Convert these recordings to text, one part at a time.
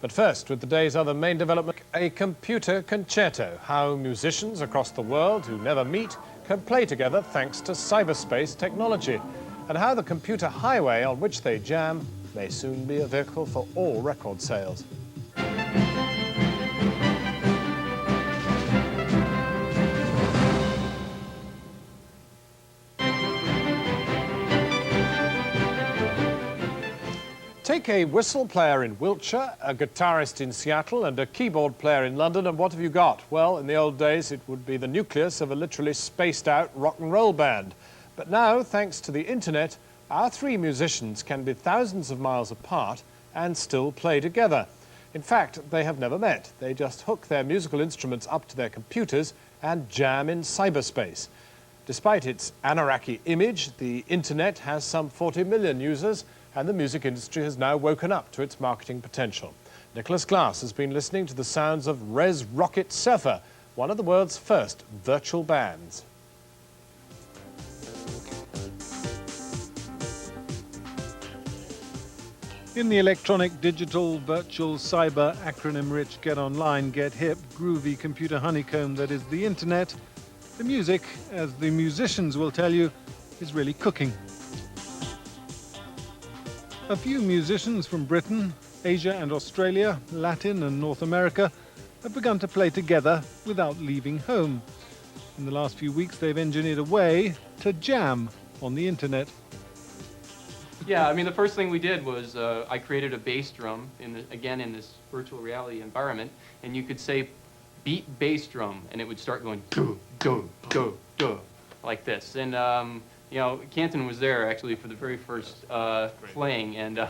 But first, with the day's other main development, a computer concerto, how musicians across the world who never meet can play together thanks to cyberspace technology, and how the computer highway on which they jam may soon be a vehicle for all record sales. Take a whistle player in Wiltshire, a guitarist in Seattle, and a keyboard player in London, and what have you got? Well, in the old days, it would be the nucleus of a literally spaced-out rock and roll band. But now, thanks to the internet, our three musicians can be thousands of miles apart and still play together. In fact, they have never met. They just hook their musical instruments up to their computers and jam in cyberspace. Despite its Anaraki image, the internet has some 40 million users, and the music industry has now woken up to its marketing potential. Nicholas Glass has been listening to the sounds of ResRocketSurfer, one of the world's first virtual bands. In the electronic, digital, virtual, cyber, acronym-rich, get online, get hip, groovy computer honeycomb that is the internet, the music, as the musicians will tell you, is really cooking. A few musicians from Britain, Asia and Australia, Latin and North America have begun to play together without leaving home. In the last few weeks, they've engineered a way to jam on the internet. Yeah, I mean, the first thing we did was I created a bass drum, again in this virtual reality environment, and you could say, beat bass drum, and it would start going, do, do, do, do, like this. And you know, Canton was there actually for the very first playing, and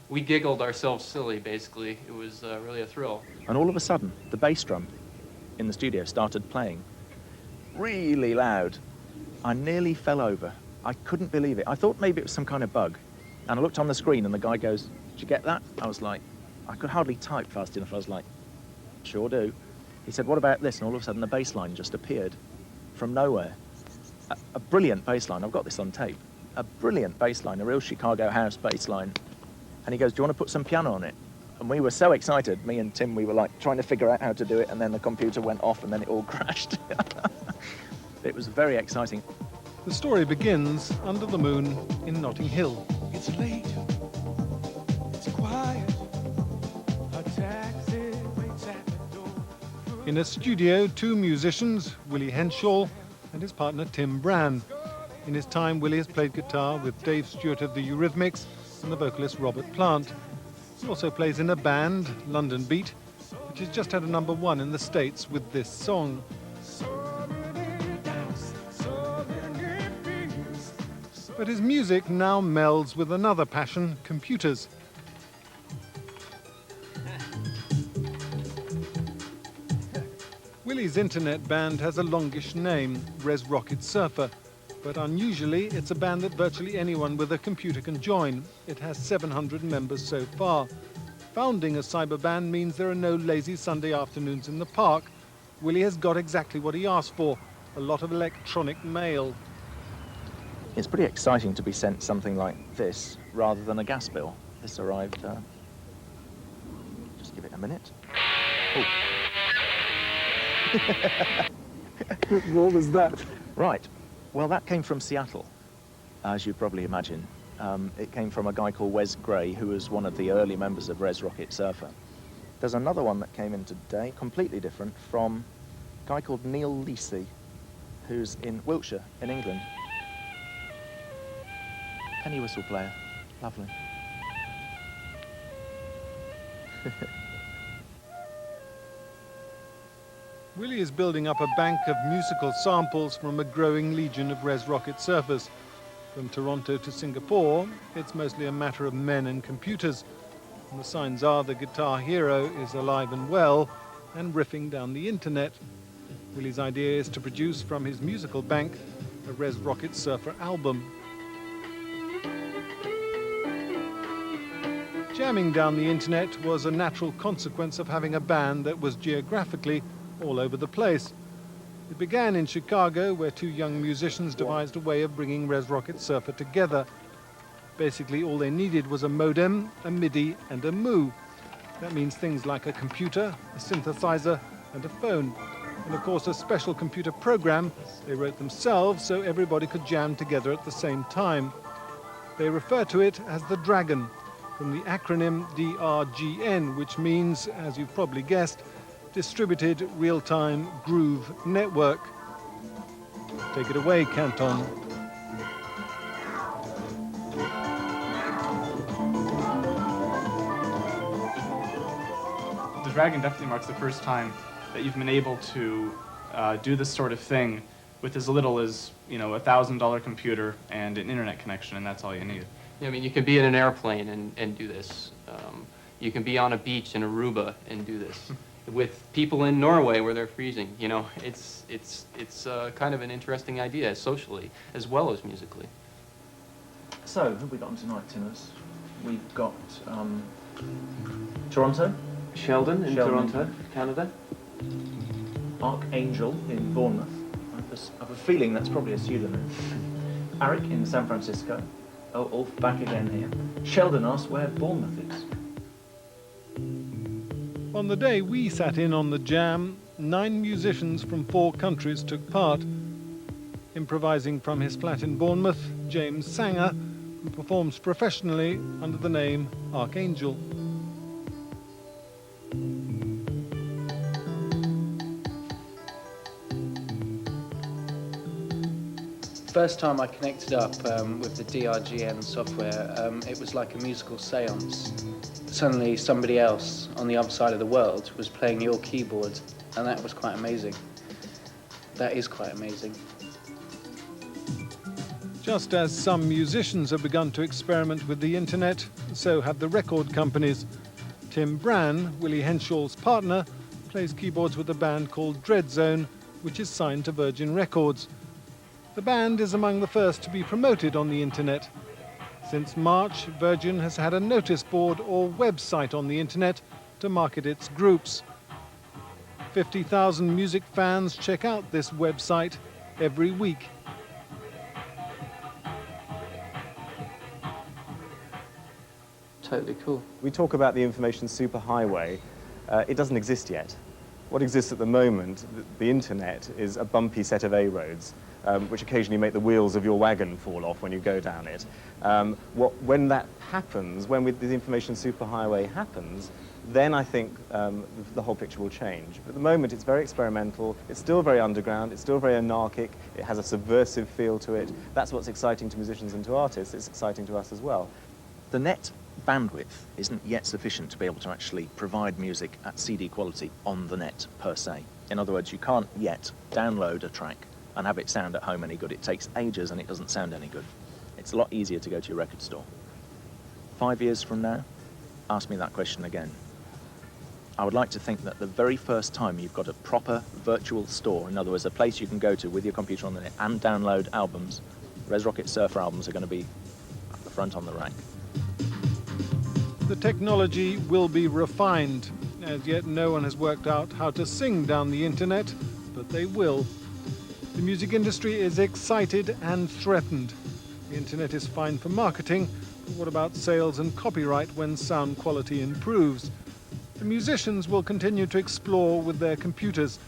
we giggled ourselves silly, basically. It was really a thrill. And all of a sudden, the bass drum in the studio started playing really loud. I nearly fell over. I couldn't believe it. I thought maybe it was some kind of bug. And I looked on the screen and the guy goes, "Did you get that?" I was like, I could hardly type fast enough. I was like, "Sure do." He said, "What about this?" And all of a sudden the bass line just appeared from nowhere. A brilliant bass line. I've got this on tape. A brilliant bass line, a real Chicago house bass line. And he goes, "Do you want to put some piano on it?" And we were so excited, me and Tim, we were like trying to figure out how to do it, and then the computer went off and then it all crashed. It was very exciting. The story begins under the moon in Notting Hill. It's late, it's quiet, a taxi waits at the door. In a studio, two musicians, Willie Henshaw and his partner Tim Bran. In his time, Willie has played guitar with Dave Stewart of the Eurythmics and the vocalist Robert Plant. He also plays in a band, London Beat, which has just had a #1 in the States with this song. But his music now melds with another passion, computers. Willie's internet band has a longish name, ResRocketSurfer, but unusually it's a band that virtually anyone with a computer can join. It has 700 members so far. Founding a cyber band means there are no lazy Sunday afternoons in the park. Willie has got exactly what he asked for, a lot of electronic mail. It's pretty exciting to be sent something like this rather than a gas bill. This arrived, just give it a minute. Oh. What was that? Right. Well, that came from Seattle, as you probably imagine. It came from a guy called Wes Gray, who was one of the early members of ResRocketSurfer. There's another one that came in today, completely different, from a guy called Neil Leesey, who's in Wiltshire, in England. Penny whistle player. Lovely. Willie is building up a bank of musical samples from a growing legion of ResRocketSurfers. From Toronto to Singapore, it's mostly a matter of men and computers. And the signs are the guitar hero is alive and well and riffing down the internet. Willie's idea is to produce from his musical bank a ResRocketSurfer album. Jamming down the internet was a natural consequence of having a band that was geographically all over the place. It began in Chicago, where two young musicians devised a way of bringing ResRocketSurfer together. Basically, all they needed was a modem, a MIDI, and a Moo. That means things like a computer, a synthesizer, and a phone. And of course, a special computer program they wrote themselves so everybody could jam together at the same time. They refer to it as the Dragon, from the acronym DRGN, which means, as you've probably guessed, Distributed Real-Time Groove Network. Take it away, Canton. The Dragon definitely marks the first time that you've been able to do this sort of thing with as little as, you know, $1,000 computer and an internet connection, and that's all you need. Yeah, I mean, you can be in an airplane and do this. You can be on a beach in Aruba and do this. With people in Norway where they're freezing, you know, it's kind of an interesting idea socially as well as musically. So, who have we got on tonight, Timmers? We've got Toronto. Sheldon in Toronto, Canada. Archangel in Bournemouth. I have a feeling that's probably a pseudonym. Arik in San Francisco. Oh, Ulf back again here. Sheldon asked where Bournemouth is. On the day we sat in on the jam, 9 musicians from 4 countries took part. Improvising from his flat in Bournemouth, James Sanger, who performs professionally under the name Archangel. First time I connected up with the DRGN software, it was like a musical seance. Suddenly somebody else on the other side of the world was playing your keyboard, and that was quite amazing. That is quite amazing. Just as some musicians have begun to experiment with the internet, so have the record companies. Tim Brann, Willie Henshall's partner, plays keyboards with a band called Dreadzone, which is signed to Virgin Records. The band is among the first to be promoted on the internet. Since March, Virgin has had a notice board or website on the internet to market its groups. 50,000 music fans check out this website every week. Totally cool. We talk about the information superhighway. It doesn't exist yet. What exists at the moment, the internet, is a bumpy set of A roads, which occasionally make the wheels of your wagon fall off when you go down it. When that happens, when the information superhighway happens, then I think the whole picture will change. But at the moment, it's very experimental. It's still very underground. It's still very anarchic. It has a subversive feel to it. That's what's exciting to musicians and to artists. It's exciting to us as well. The net bandwidth isn't yet sufficient to be able to actually provide music at CD quality on the net per se. In other words, you can't yet download a track and have it sound at home any good. It takes ages and it doesn't sound any good. It's a lot easier to go to your record store. 5 years from now, ask me that question again. I would like to think that the very first time you've got a proper virtual store, in other words, a place you can go to with your computer on the net and download albums, ResRocketSurfer albums are going to be at the front on the rack. The technology will be refined. As yet, no one has worked out how to sing down the internet, but they will. The music industry is excited and threatened. The internet is fine for marketing, but what about sales and copyright when sound quality improves? The musicians will continue to explore with their computers,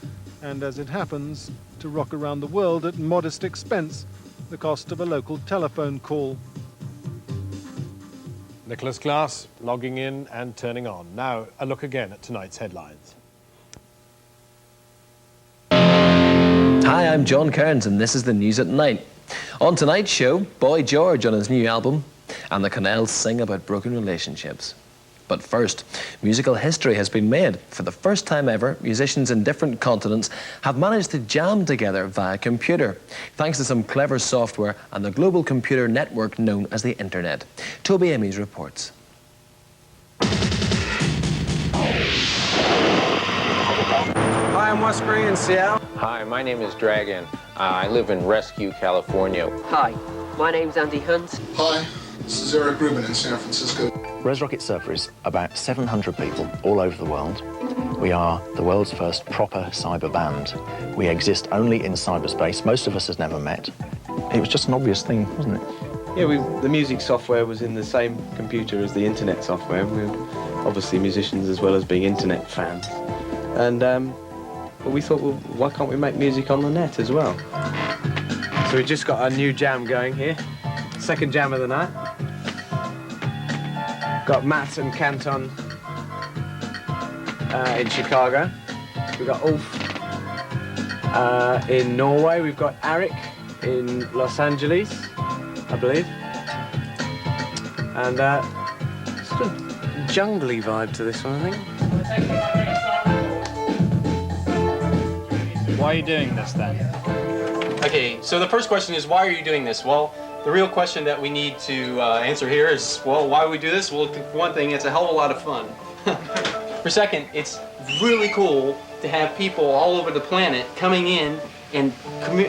and as it happens, to rock around the world at modest expense, the cost of a local telephone call. Nicholas Glass logging in and turning on. Now, a look again at tonight's headlines. Hi, I'm John Kearns, and this is the news at night. On tonight's show, Boy George on his new album, and the Connells sing about broken relationships. But first, musical history has been made. For the first time ever, musicians in different continents have managed to jam together via computer, thanks to some clever software and the global computer network known as the Internet. Toby Amies reports. Hi, I'm Wes Gray in Seattle. Hi, my name is Dragon. I live in Rescue, California. Hi, my name's Andy Hunt. Hi, this is Eric Rubin in San Francisco. ResRocketSurfer is about 700 people all over the world. We are the world's first proper cyber band. We exist only in cyberspace. Most of us has never met. It was just an obvious thing, wasn't it? Yeah, the music software was in the same computer as the internet software. We were obviously musicians as well as being internet fans. And well, we thought, well, why can't we make music on the net as well? So we just got a new jam going here. Second jam of the night. Got Matt and Canton in Chicago. We've got Ulf in Norway. We've got Arik in Los Angeles, I believe. And sort of jungly vibe to this one, I think. Why are you doing this then? Okay, so the first question is, why are you doing this? Well, the real question that we need to answer here is, well, why do we do this? Well, for one thing, it's a hell of a lot of fun. For second, it's really cool to have people all over the planet coming in and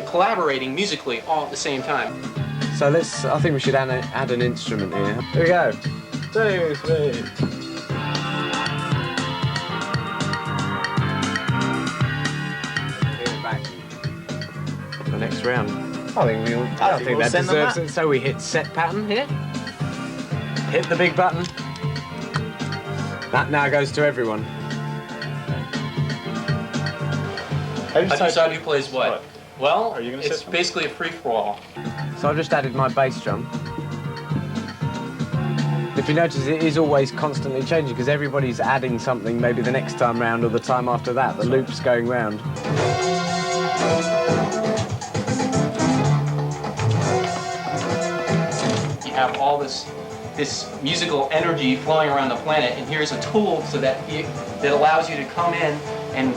collaborating musically all at the same time. So I think we should add an instrument here. Here we go. 2, 3. The next round. I think that deserves it. So we hit set pattern here. Hit the big button. That now goes to everyone. How do you decide who plays what? Well, it's basically a free-for-all. So I've just added my bass drum. If you notice, it is always constantly changing because everybody's adding something maybe the next time round or the time after that. The loop's going round. You have all this musical energy flowing around the planet, and here's a tool so that allows you to come in and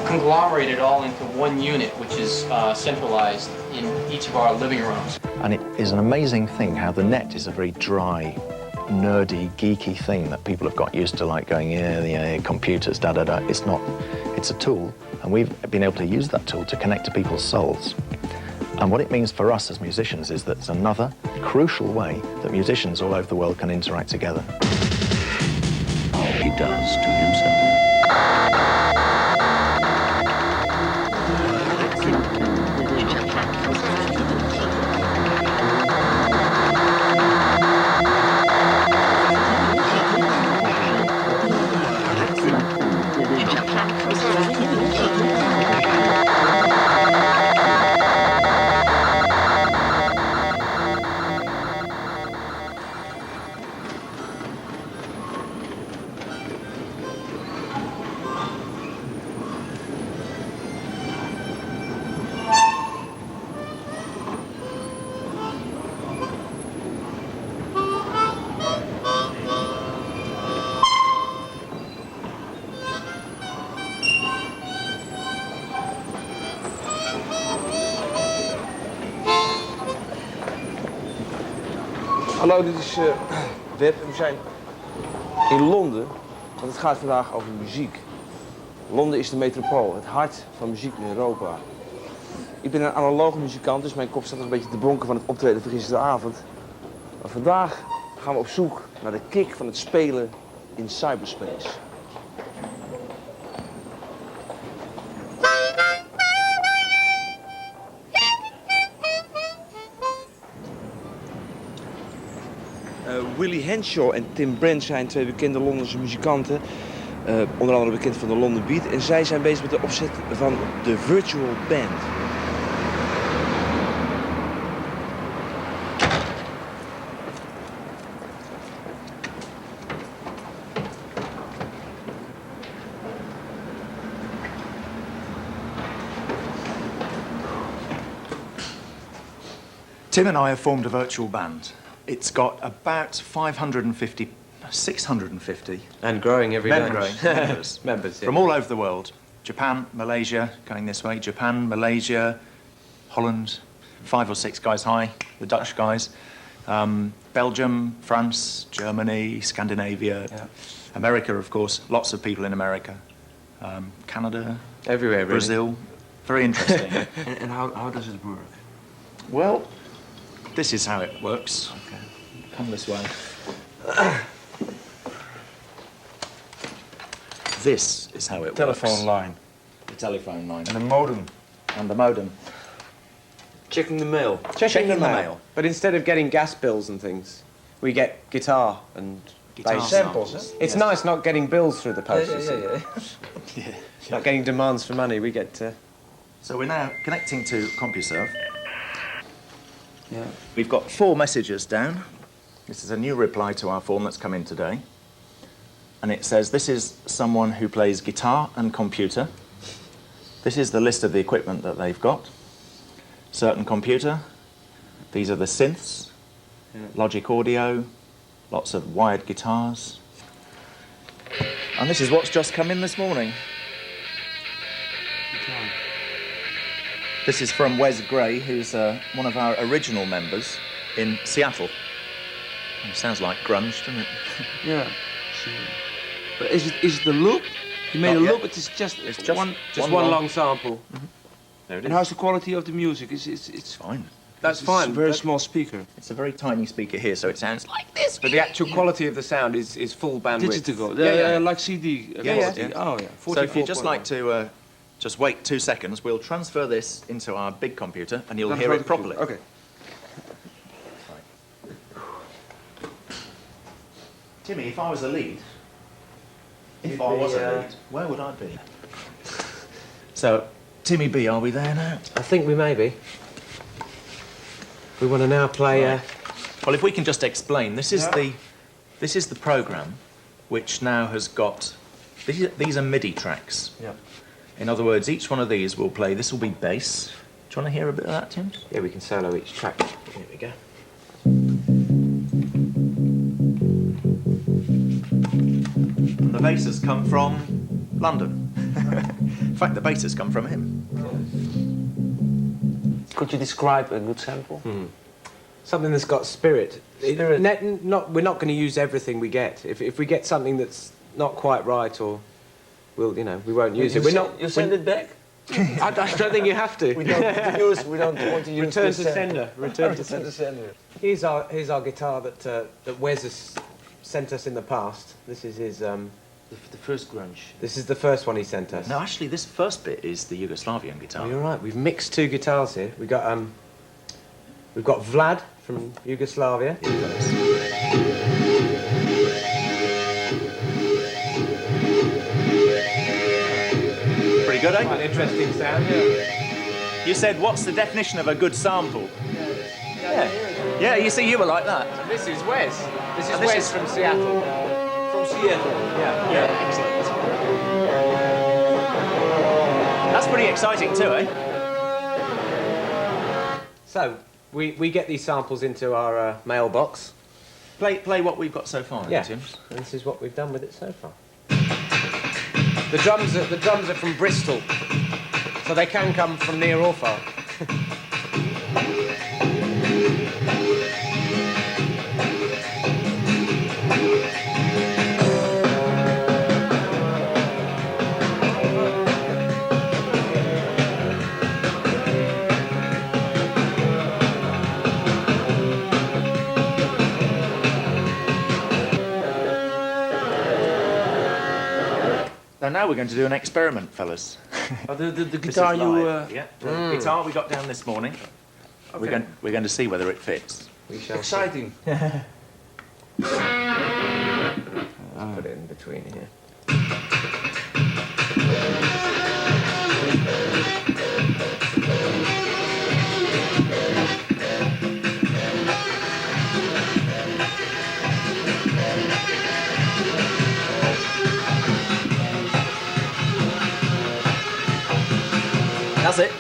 conglomerate it all into one unit, which is centralized in each of our living rooms. And it is an amazing thing how the net is a very dry, nerdy, geeky thing that people have got used to, like going, yeah, computers, da-da-da. It's not. It's a tool, and we've been able to use that tool to connect to people's souls. And what it means for us as musicians is that it's another crucial way that musicians all over the world can interact together. He does to himself. Hallo, dit is Web en we zijn in Londen, want het gaat vandaag over muziek. Londen is de metropool, het hart van muziek in Europa. Ik ben een analoge muzikant, dus mijn kop staat nog een beetje te bonken van het optreden van gisteravond. Maar vandaag gaan we op zoek naar de kick van het spelen in cyberspace. Willy en Tim Brent zijn twee bekende Londense muzikanten. Onder andere bekend van de London Beat. En zij zijn bezig met de opzet van de Virtual Band. Tim and I have formed a virtual band. It's got about 550, 650. And growing every day. Members. Members, yeah. From all over the world. Japan, Malaysia, going this way. Japan, Malaysia, Holland, 5 or 6 guys high, the Dutch guys. Belgium, France, Germany, Scandinavia, yeah. America, of course. Lots of people in America. Canada. Everywhere, really. Brazil. Very interesting. And how does it work? Well, this is how it works. Okay. Come this way. This is how it Telephone works. line. The telephone line. And a modem. And the modem. Checking the mail. Checking the mail. But instead of getting gas bills and things, we get guitar and bass samples. It's nice not getting bills through the post. Yeah. Not getting demands for money. We get. So we're now connecting to CompuServe. Yeah. We've got 4 messages down. This is a new reply to our form that's come in today. And it says, this is someone who plays guitar and computer. This is the list of the equipment that they've got. Certain computer. These are the synths. Logic audio. Lots of wired guitars. And this is what's just come in this morning. This is from Wes Gray, who's one of our original members in Seattle. It sounds like grunge, doesn't it? Yeah. But is it the loop? You made Not a yet. loop, but it's just one long sample. There it And is. how's the quality of the music? It's fine. That's It's fine. a very small speaker. It's a very tiny speaker here, so it sounds like this. But the actual quality of the sound is full bandwidth. Digital. Yeah. Like CD quality. yeah. Oh, yeah. So if you'd just 44.1. like to just wait 2 seconds, we'll transfer this into our big computer and you'll That's hear right, it properly. Okay. Timmy, if I was a lead, You'd be, lead, where would I be? So, Timmy B, are we there now? I think we may be. We want to now play. Well, if we can just explain, this is the program, which now has got these are MIDI tracks. Yeah. In other words, each one of these will play. This will be bass. Do you want to hear a bit of that, Tim? Yeah, we can solo each track. Here we go. And the bass has come from London. In fact, the bass has come from him. Could you describe a good sample? Something that's got spirit. We're not going to use everything we get. If we get something that's not quite right, or we won't use it. You send it back? I don't think you have to. We don't want to use Return this to sample. sender. Return to Return to sender. sender. Here's our guitar that Wes has sent us in the past. This is his. The first grunge. This is the first one he sent us. No, actually, this first bit is the Yugoslavian guitar. Oh, you're right. We've mixed 2 guitars here. We've got Vlad from Yugoslavia. Pretty good, eh? Quite an interesting sound. You said, what's the definition of a good sample? Yeah, you see, you were like that. This is Wes. This is And this Wes is- from Seattle. From Seattle. Yeah, excellent. That's pretty exciting too, eh? So, we get these samples into our mailbox. Play what we've got so far, Yeah. Tim. And this is what we've done with it so far. The drums are from Bristol, so they can come from near or far. Now we're going to do an experiment, fellas. The This guitar is you... live. Yeah, the guitar we got down this morning. Okay. We're going to see whether it fits. We shall Exciting. put it in between here. That's it.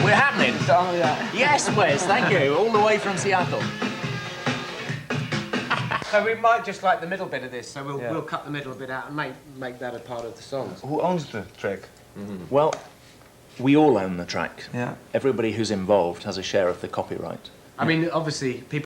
We're happening. Oh, yeah. Yes, Wes, thank you. All the way from Seattle. So we might just like the middle bit of this, so we'll cut the middle bit out and make that a part of the songs. Who owns the track? Well, we all own the track. Yeah. Everybody who's involved has a share of the copyright. I mean, obviously, people